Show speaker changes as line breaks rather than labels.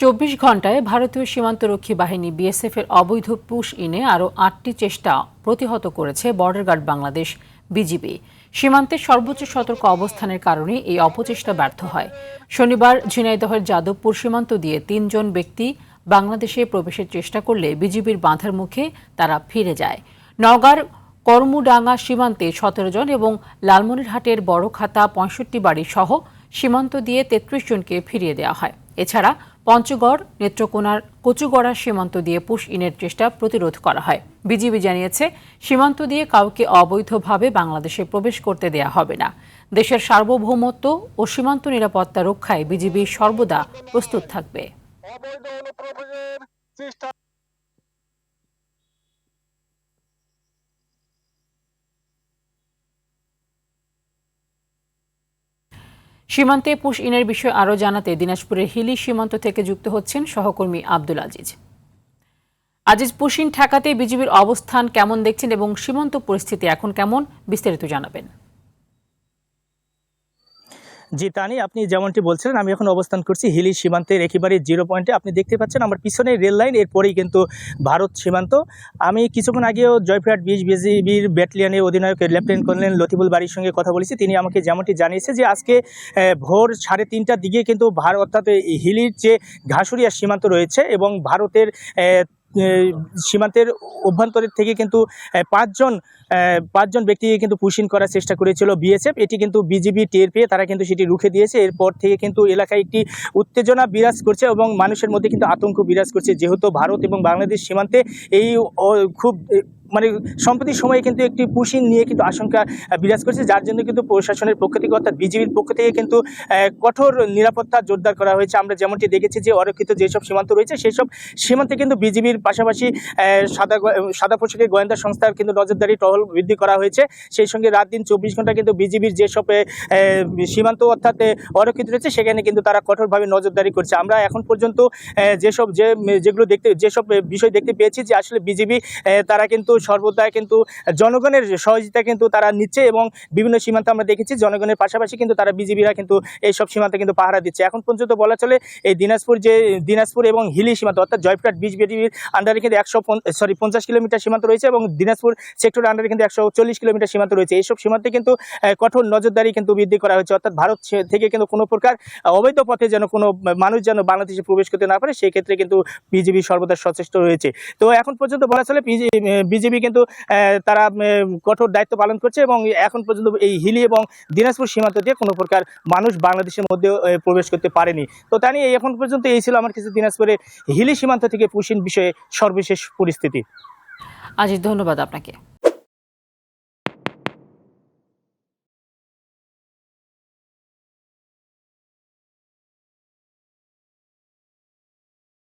২৪ ঘণ্টায় ভারতীয় সীমান্তরক্ষী বাহিনী বিএসএফ এর অবৈধ পুশ ইনে আরও ৮টি চেষ্টা প্রতিহত করেছে বর্ডার গার্ড বাংলাদেশ বিজিবি। সীমান্তে সর্বোচ্চ সতর্ক অবস্থানের কারণে এই অপচেষ্টা ব্যর্থ হয়। শনিবার ঝিনাইদহের যাদবপুর সীমান্ত দিয়ে ৩ জন ব্যক্তি বাংলাদেশে প্রবেশের চেষ্টা করলে বিজিবির বাঁধার মুখে তারা ফিরে যায়। নওগাঁর করমুডাঙ্গা সীমান্তে ১৭ জন এবং লালমনিরহাটের বড়খাতা ৬৫ বাড়ি সহ সীমান্ত দিয়ে ৩৩ জনকে ফিরিয়ে দেওয়া হয়। এছাড়া পঞ্চগড়, নেত্রকোনার কচুগড়া সীমান্ত দিয়ে পুশ ইনের চেষ্টা প্রতিরোধ করা হয়। বিজিবি জানিয়েছে, সীমান্ত দিয়ে কাউকে অবৈধভাবে বাংলাদেশে প্রবেশ করতে দেয়া হবে না। দেশের সার্বভৌমত্ব ও সীমান্ত নিরাপত্তা রক্ষায় বিজিবি সর্বদা প্রস্তুত থাকবে। সীমান্তে পুশ ইনের বিষয়ে আরও জানাতে দিনাজপুরের হিলি সীমান্ত থেকে যুক্ত হচ্ছেন সহকর্মী আব্দুল আজিজ। আজিজ, পুশ ইন ঠেকাতে বিজিবির অবস্থান কেমন দেখছেন এবং সীমান্ত পরিস্থিতি এখন কেমন, বিস্তারিত জানাবেন।
জি তানি, আপনি যেমনটি বলছিলেন, আমি এখন অবস্থান করছি হিলি সীমান্তের একেবারে জিরো পয়েন্টে। আপনি দেখতে পাচ্ছেন আমার পিছনে রেল লাইন, এরপরেই কিন্তু ভারত সীমান্ত। আমি কিছুক্ষণ আগেও জয়পুরহাট ২০ বিজিবির ব্যাটালিয়নের অধিনায়ক লেফটেন্যান্ট কর্নেল লতিফুল বাড়ির সঙ্গে কথা বলেছি। তিনি আমাকে যেমনটি জানিয়েছে যে আজকে ভোর ৩:৩০টার দিকে কিন্তু ভারত অর্থাৎ হিলির যে ঘাসুরিয়া সীমান্ত রয়েছে এবং ভারতের সীমান্তের অভ্যন্তরের থেকে কিন্তু পাঁচজন ব্যক্তিকে কিন্তু পুশ ইন করার চেষ্টা করেছিল বিএসএফ। এটি কিন্তু বিজিবি টের পেয়ে তারা কিন্তু সেটি রুখে দিয়েছে। এরপর থেকে কিন্তু এলাকায় একটি উত্তেজনা বিরাজ করছে এবং মানুষের মধ্যে কিন্তু আতঙ্ক বিরাজ করছে, যেহেতু ভারত এবং বাংলাদেশ সীমান্তে এই খুব সম্প্রতি সময়ে কিন্তু একটি পুশ ইন নিয়ে কিন্তু আশঙ্কা বিরাজ করছে, যার জন্য কিন্তু প্রশাসনের পক্ষ থেকে অর্থাৎ বিজিবির পক্ষ থেকে কিন্তু কঠোর নিরাপত্তা জোরদার করা হয়েছে। আমরা যেমনটি দেখেছি যে অরক্ষিত যেসব সীমান্ত রয়েছে সেই সব সীমান্তে কিন্তু বিজিবির পাশাপাশি সাদা পোশাকের গোয়েন্দা সংস্থার কিন্তু নজরদারি টহল বৃদ্ধি করা হয়েছে। সেই সঙ্গে রাত দিন ২৪ ঘন্টা কিন্তু বিজিবির যেসব সীমান্ত অর্থাৎ অরক্ষিত রয়েছে সেখানে কিন্তু তারা কঠোরভাবে নজরদারি করছে। আমরা এখন পর্যন্ত যেসব বিষয় দেখতে পেয়েছি যে আসলে বিজিবি তারা কিন্তু সর্বদা কিন্তু জনগণের সহযোগিতা কিন্তু তারা নিচ্ছে এবং বিভিন্ন সীমান্তে আমরা দেখেছি জনগণের পাশাপাশি কিন্তু তারা বিজিবিরা কিন্তু এইসব সীমান্তে কিন্তু পাহারা দিচ্ছে। এখন পর্যন্ত বলা চলে এই দিনাজপুর এবং হিলি সীমান্ত অর্থাৎ জয়পুরহাট ২০ বিজিবির আন্ডারে কিন্তু 50 কিলোমিটার সীমান্ত রয়েছে এবং দিনাজপুর সেক্টরের আন্ডারে কিন্তু ১৪০ কিলোমিটার সীমান্ত রয়েছে। এইসব সীমান্তে কিন্তু কঠোর নজরদারি কিন্তু বৃদ্ধি করা হয়েছে, অর্থাৎ ভারত থেকে কিন্তু কোনো প্রকার অবৈধ পথে যেন কোনো মানুষ যেন বাংলাদেশে প্রবেশ করতে না পারে সেই ক্ষেত্রে কিন্তু বিজিবি সর্বদা সচেষ্ট রয়েছে। তো এখন পর্যন্ত বলা চলে বিজিবি কিন্তু তারা কঠোর দায়িত্ব পালন করছে এবং এখন পর্যন্ত এই হিলি এবং দিনাজপুর সীমান্ত দিয়ে কোনো প্রকার মানুষ বাংলাদেশের মধ্যে প্রবেশ করতে পারেনি। তো তা নিয়ে এখন পর্যন্ত এই ছিল আমার কিছু দিনাজপুরে হিলি সীমান্ত থেকে পুশ ইন বিষয়ে সর্বশেষ পরিস্থিতি।
আজিজ, ধন্যবাদ আপনাকে।